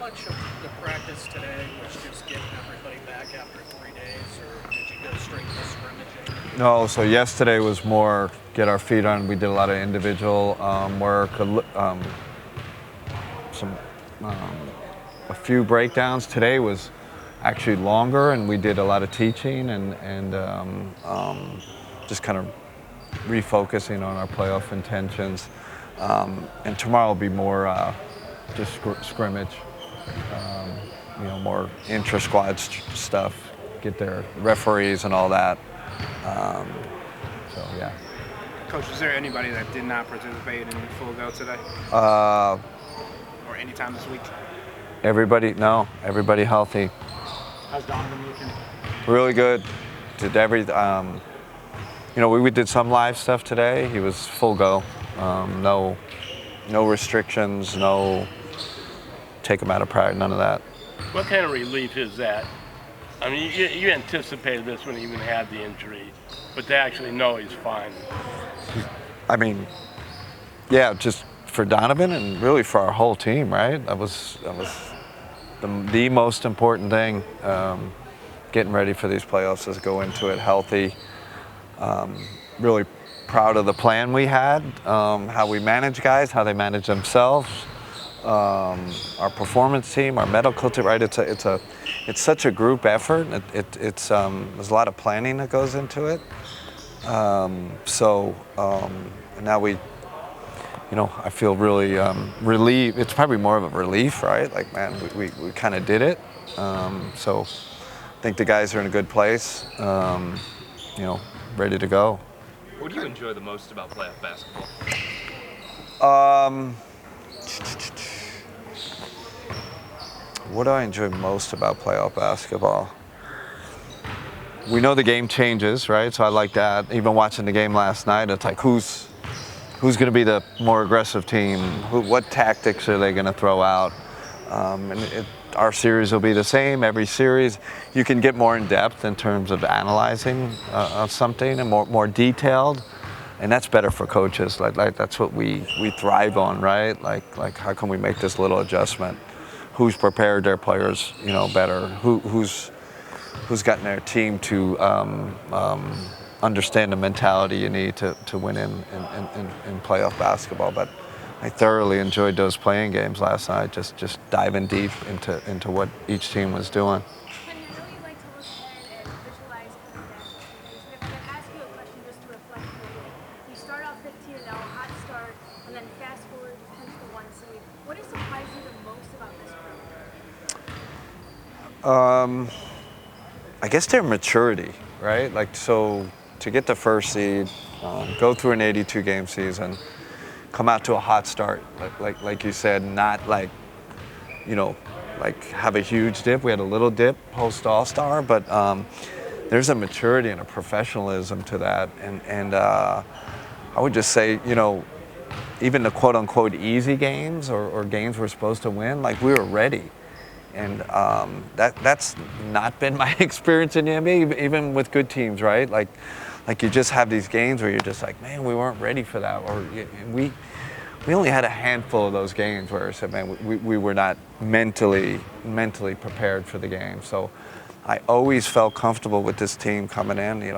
much of the practice today was just getting everybody back after 3 days, or did you go straight to scrimmaging? No, so yesterday was more get our feet on. We did a lot of individual work, a few breakdowns. Today was actually longer, and we did a lot of teaching and just kind of refocusing on our playoff intentions. And tomorrow will be more just scrimmage, more intra-squad stuff, get their referees and all that. So, yeah. Coach, is there anybody that did not participate in full go today? Or any time this week? Everybody healthy. How's Donovan looking? Really good. Did we did some live stuff today. He was full go. No restrictions, no take him out of practice, none of that. What kind of relief is that? I mean, you anticipated this when he even had the injury, but to actually know he's fine. I mean, yeah, just for Donovan and really for our whole team, right? That was the most important thing. Getting ready for these playoffs is go into it healthy. Really proud of the plan we had, how we manage guys, how they manage themselves, our performance team, our medical team. Right? It's such a group effort. There's a lot of planning that goes into it. Now I feel really relieved. It's probably more of a relief, right? Like, man, we kind of did it. So I think the guys are in a good place, ready to go. What do you enjoy the most about playoff basketball? What do I enjoy most about playoff basketball? We know the game changes, right? So I like that. Even watching the game last night, it's like who's going to be the more aggressive team? What tactics are they going to throw out? Our series will be the same. Every series, you can get more in depth in terms of analyzing something and more detailed, and that's better for coaches. Like that's what we thrive on, right? Like how can we make this little adjustment? Who's prepared their players, better? Who's gotten their team to understand the mentality you need to win in playoff basketball. But I thoroughly enjoyed those playing games last night, just diving deep into what each team was doing. And you really like to look ahead and visualize coming back. If I could ask you a question just to reflect a little bit. You start off 15-0, hot start, and then fast forward to 10-1 seed. What has surprised you the most about this group? I guess their maturity, right? Like, so to get the first seed, go through an 82-game season, come out to a hot start, like you said, not like have a huge dip. We had a little dip post All-Star, but there's a maturity and a professionalism to that, and I would just say, even the quote-unquote easy games or games we're supposed to win, like we were ready. And that's not been my experience in the NBA, even with good teams, right? Like you just have these games where you're just like, man, we weren't ready for that. Or we only had a handful of those games where I said, man, we were not mentally prepared for the game. So I always felt comfortable with this team coming in. You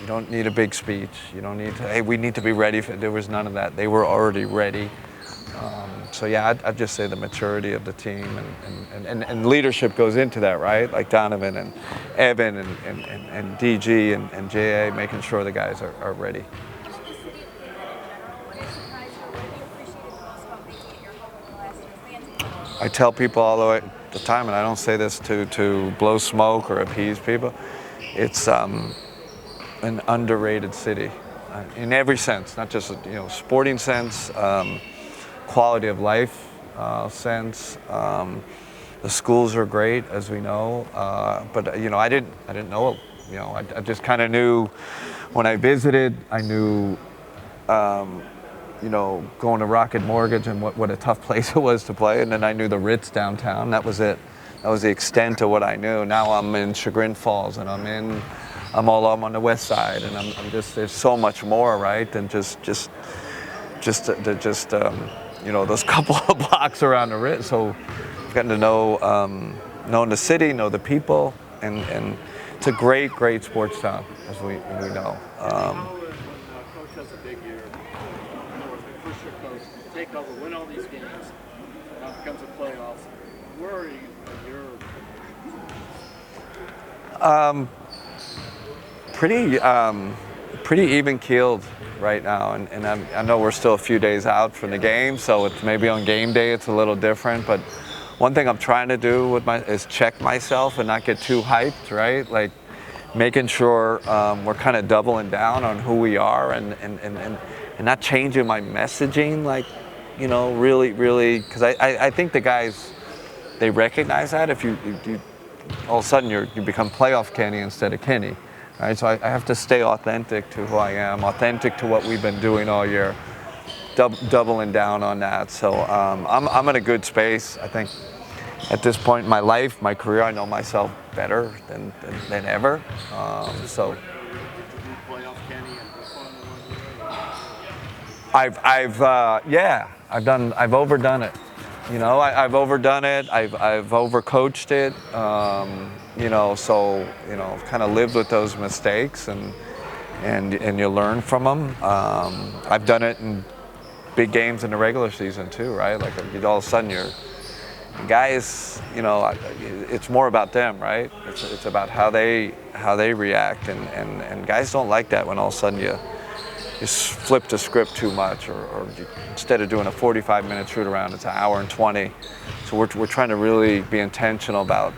don't need a big speech. You don't need to, hey, we need to be ready. There was none of that. They were already ready. So yeah, I'd just say the maturity of the team and leadership goes into that, right? Like Donovan and Evan and DG and JA, making sure the guys are ready. Just the city of Cleveland in general, what has surprised you? What have you appreciated the most about making it your home over the last year? I tell people all the time, and I don't say this to blow smoke or appease people, it's an underrated city in every sense, not just sporting sense. Quality of life sense. The schools are great, as we know, but I didn't know. I just kind of knew when I visited. I knew, going to Rocket Mortgage and what a tough place it was to play, and then I knew the Ritz downtown. That was it. That was the extent of what I knew. Now I'm in Chagrin Falls, and I'm on the west side, and I'm just there's so much more, right, than just those couple of blocks around the Ritz. So gotten to know the city, know the people, and it's a great sports town, as we know. When coach has a big year, push your coach, take over, win all these games, now it becomes a playoffs. Where are you in your pretty even keeled right now, and I know we're still a few days out from the game, so it's maybe on game day it's a little different. But one thing I'm trying to do is check myself and not get too hyped, right? Like making sure we're kind of doubling down on who we are and not changing my messaging, like, you know, really, because I think the guys, they recognize that if you all of a sudden you become playoff Kenny instead of Kenny, right? So I have to stay authentic to who I am, authentic to what we've been doing all year, doubling down on that. So I'm in a good space. I think at this point in my life, my career, I know myself better than ever. So playoff Kenny and this one I've overdone it. You know, I've overdone it. I've overcoached it. You know, so you know, kind of lived with those mistakes, and you learn from them. I've done it in big games in the regular season too, right? Like all of a sudden guys, you know, it's more about them, right? It's about how they react, and guys don't like that when all of a sudden you flip the script too much, or instead of doing a 45-minute shoot around, it's an hour and 20. So we're trying to really be intentional about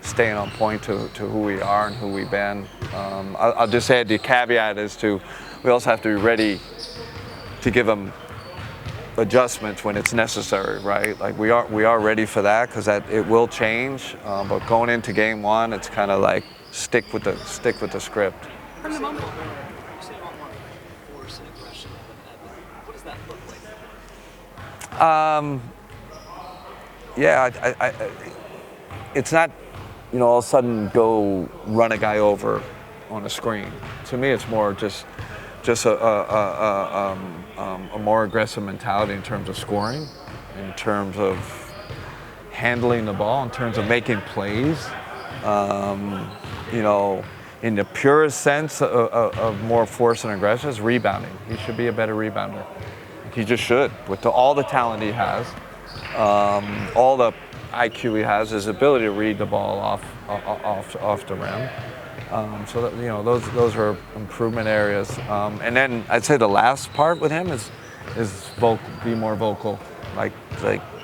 staying on point to who we are and who we've been. I'll just add the caveat is we also have to be ready to give them adjustments when it's necessary, right? Like we are ready for that, because it will change. But going into game one, it's kind of like stick with the script. From the moment you say you want more force and aggression, what does that look like? Yeah, it's not, you know, all of a sudden go run a guy over on a screen. To me, it's more just a more aggressive mentality in terms of scoring, in terms of handling the ball, in terms of making plays. You know, in the purest sense of more force and aggression is rebounding. He should be a better rebounder. He just should, with all the talent he has, all the IQ he has, his ability to read the ball off the rim. So that, you know, those are improvement areas. And then I'd say the last part with him is be more vocal. Like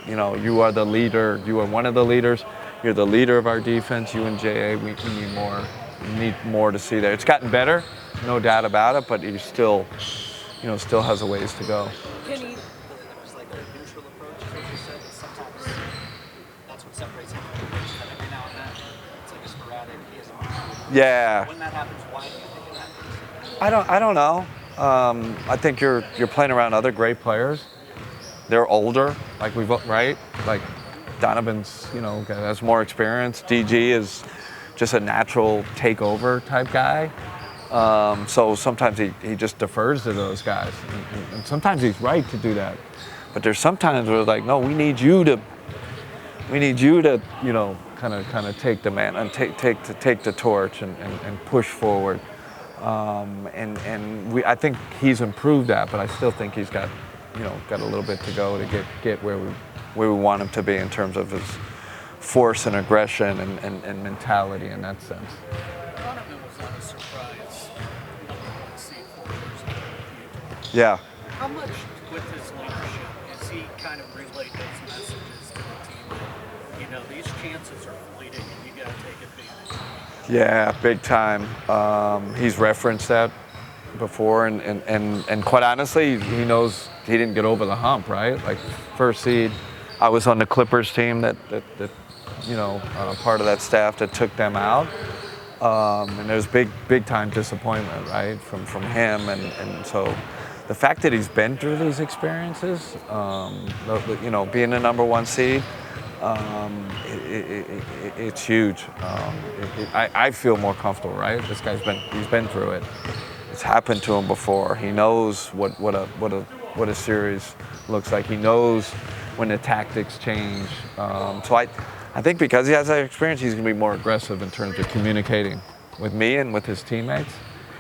you know, you are the leader. You are one of the leaders. You're the leader of our defense. You and JA, we need more. We need more to see there. It's gotten better, no doubt about it. But he still has a ways to go. Kenny, there's like a neutral approach, as you said, that sometimes that's what separates him from the bench, that every now and then it's like a sporadic, he has a Yeah. When that happens, why do you think it happens? I don't know. I think you're playing around other great players. They're older, like right? Like Donovan's, you know, has more experience. DG is just a natural takeover type guy. So sometimes he just defers to those guys, and sometimes he's right to do that. But there's sometimes where it's like, no, we need you to, you know, kind of take the man and take the torch and push forward. I think he's improved that, but I still think he's got a little bit to go to get where we want him to be in terms of his force and aggression and mentality in that sense. Donovan was not a surprise. Yeah. How much with his leadership has he kind of relayed those messages to the team that, you know, these chances are fleeting and you got to take advantage? Yeah, big time. He's referenced that before, and quite honestly, he knows he didn't get over the hump, right? Like first seed, I was on the Clippers team that you know, part of that staff that took them out, and there's big time disappointment, right, from him, and so the fact that he's been through these experiences, you know, being the number one seed, it's huge. I feel more comfortable, right? This guy's been through it. It's happened to him before. He knows what a series looks like. He knows when the tactics change. So I think because he has that experience, he's going to be more aggressive in terms of communicating with me and with his teammates.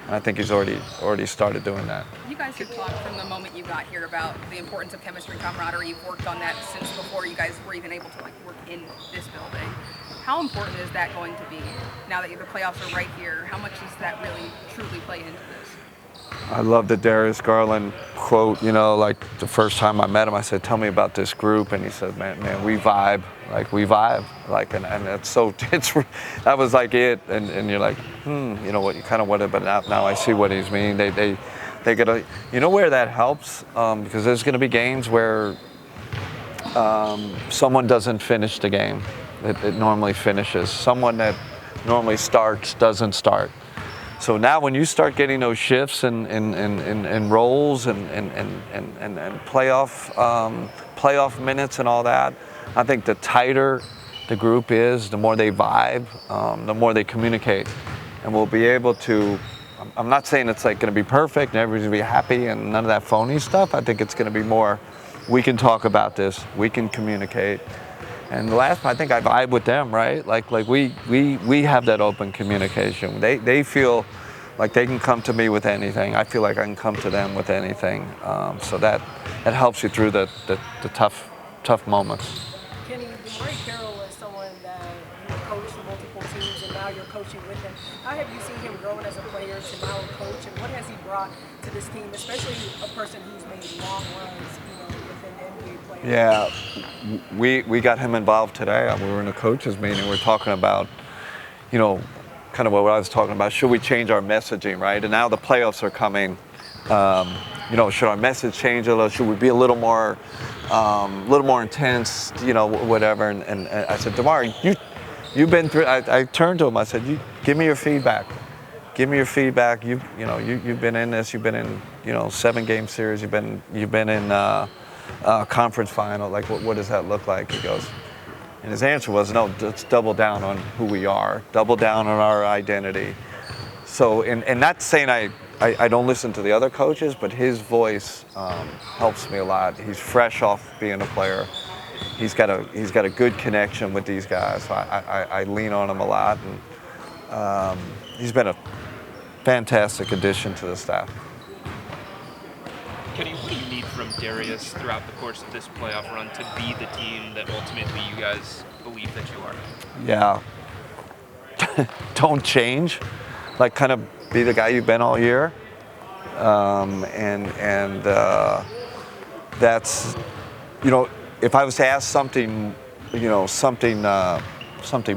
And I think he's already started doing that. You guys have talked from the moment you got here about the importance of chemistry, camaraderie. You've worked on that since before you guys were even able to like work in this building. How important is that going to be now that the playoffs are right here? How much does that really truly play into this? I love the Darius Garland quote. You know, like the first time I met him, I said, "Tell me about this group," and he said, "Man, we vibe. Like we vibe. Like, and it's so that was like it." And you're like, you know what? You kind of wanted, but now I see what he's meaning. They get a. You know where that helps because there's going to be games where someone doesn't finish the game. It normally finishes. Someone that normally starts doesn't start. So now when you start getting those shifts and roles and playoff minutes and all that, I think the tighter the group is, the more they vibe, the more they communicate. And we'll be able to, I'm not saying it's like going to be perfect and everybody's going to be happy and none of that phony stuff. I think it's going to be more, we can talk about this, we can communicate. And the last, I think I vibe with them, right? Like we have that open communication. They feel like they can come to me with anything. I feel like I can come to them with anything. So that helps you through the tough moments. Kenny, Ray Carroll is someone that you coached for multiple teams, and now you're coaching with him. How have you seen him growing as a player to now a coach, and what has he brought to this team, especially a person who's made long runs, within the NBA players? Yeah, we got him involved today. We were in a coaches meeting. We're talking about, kind of what I was talking about. Should we change our messaging, right? And now the playoffs are coming. Should our message change a little? Should we be a little more intense? Whatever. And I said, DeMar, you've been through. I turned to him. I said, give me your feedback. Give me your feedback. You've been in this. You've been in 7-game series. You've been in conference final. Like what does that look like? He goes. And his answer was, no, let's double down on who we are, double down on our identity. So, and not saying I don't listen to the other coaches, but his voice helps me a lot. He's fresh off being a player. He's got a good connection with these guys. So I lean on him a lot, and he's been a fantastic addition to the staff. Kenny, what do you need from Darius throughout the course of this playoff run to be the team that ultimately you guys believe that you are? Yeah. Don't change. Like, kind of be the guy you've been all year. That's, if I was to ask something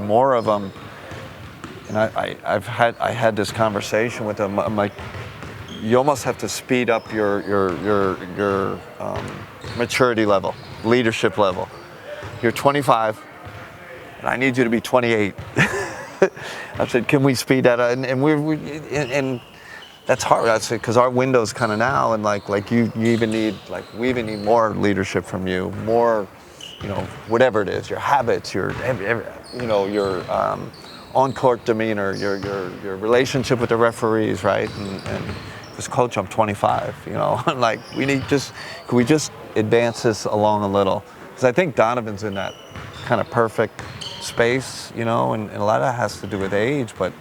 more of him, and I had this conversation with him. I'm like, you almost have to speed up your maturity level, leadership level. You're 25, and I need you to be 28. I said, can we speed that up? And that's hard. I said, because our window's kind of now, and like we even need more leadership from you, more, whatever it is, your habits, your on-court demeanor, your relationship with the referees, right? And because coach, I'm 25, like can we just advance this along a little? Because I think Donovan's in that kind of perfect space, and a lot of that has to do with age, but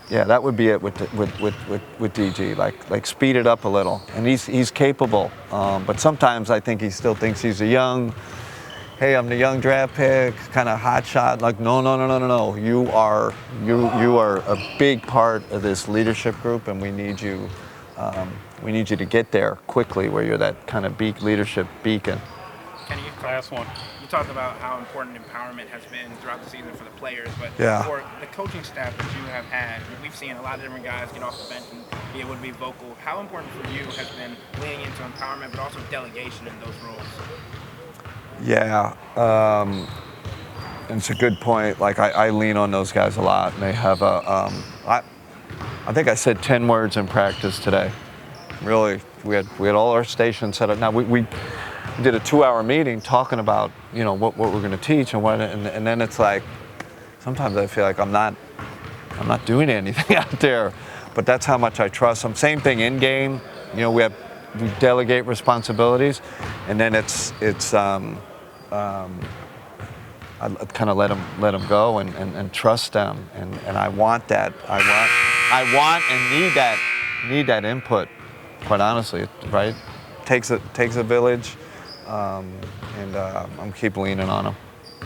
that would be it with DG, like speed it up a little. And he's capable, but sometimes I think he still thinks he's a young, hey, I'm the young draft pick, kind of hot shot. Like, no. You are a big part of this leadership group, and we need you to get there quickly, where you're that kind of leadership beacon. Kenny, last one. You talked about how important empowerment has been throughout the season for the players, but for the coaching staff that you have had, we've seen a lot of different guys get off the bench and be able to be vocal. How important for you has been leaning into empowerment, but also delegation in those roles? Yeah, it's a good point. Like I lean on those guys a lot, and they have I think I said 10 words in practice today. Really, we had all our stations set up. Now we did a 2-hour meeting talking about what we're going to teach and then it's like sometimes I feel like I'm not doing anything out there, but that's how much I trust them. Same thing in game. We have we delegate responsibilities, and then I kind of let them go and trust them, and I want that. I want and need that input. Quite honestly, right? Takes a village, and I'm keep leaning on them.